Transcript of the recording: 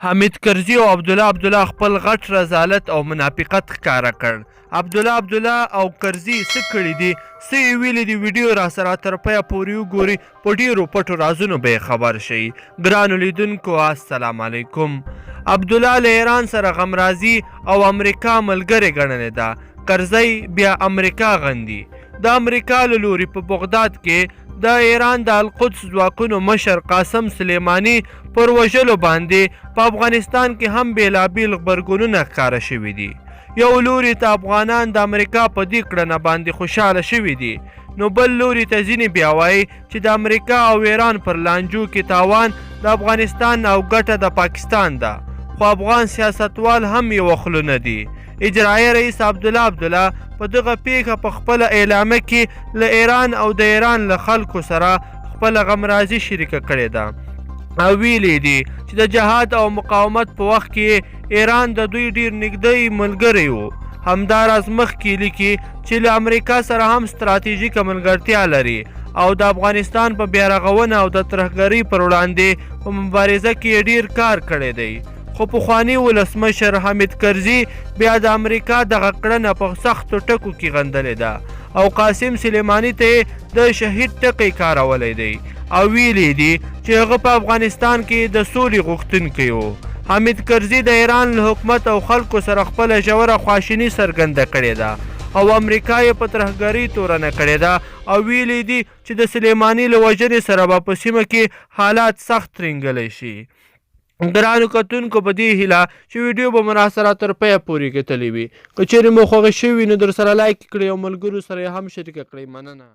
حامد کرزی او عبدالله خپل غټ رذالت او منافقت ښکاره کړ. عبدالله او کرزی څه کړي دي، څه یې ویلي دي، ویډیو را سره تر پایه پورې وګورئ. په ډېرو پټو رازونو به یې خبر شئ. ګرانو لیدونکو السلام علیکم. عبدالله له ایران سره غمرازي او امریکا ملګرې ګڼلې ده. کرزی بیا امریکا غندي. د امریکا له لوري په بغداد کې د ایران د القدس ځواکونو مشر قاسم سلیماني پر وژلو باندې په افغانستان کې هم بېلابېل غبرګونونه ښکاره شوي دي. یو لوري ته افغانان د امریکا په دې کړنه باندې خوشحاله شوي دي، نو بل لوري ته ځینې بیا وایي چې د امریکا او ایران پر لانجو کې تاوان د افغانستان او ګټه د پاکستان ده. خو افغان سیاستوال هم یو خوله نه دي. اجرایي رئیس عبدالله په دغه پیښه په خپله اعلامیه کې له ایران او د ایران له خلکو سره خپله غمرازي شریکه کړې ده او ویلي دي چې د جهاد او مقاومت په وخت کې ایران د دوی ډیر نږدې ملګری و. همداراز مخکې لیکي چې له امریکا سره هم ستراتیژیکه ملګرتیا لري او د افغانستان په بیارغونه او د ترهګرۍ پر وړاندې په مبارزه کې ډیر کار کړی دی. خو پخواني ولسمشر حامد کرزي بیا د امریکا دغه کړنه په سختو ټکو کې غندلې ده او قاسم سلیماني ته د شهید ټکی کارولی دی او ویلي دي چې هغه په افغانستان کې د سولې غوښتونکی و. حامد کرزي د ایران له حکومت او خلکو سره خپله ژوره خواشیني څرګنده کړې ده او امریکا یې په ترهګرۍ تورنه کړې ده او ویلي دي چې د سلیماني له وژنې سره به په سیمه کې حالات سخت ترینګلی شي. ګرانو کتونکو په دې هیله چې ویډیو به مو راسره تر پایه پورې کتلې وي. که چیرې مو خوښه شوي نو در سره لایک کړئ او ملګرو سره یې هم شریکه کړئ. مننه.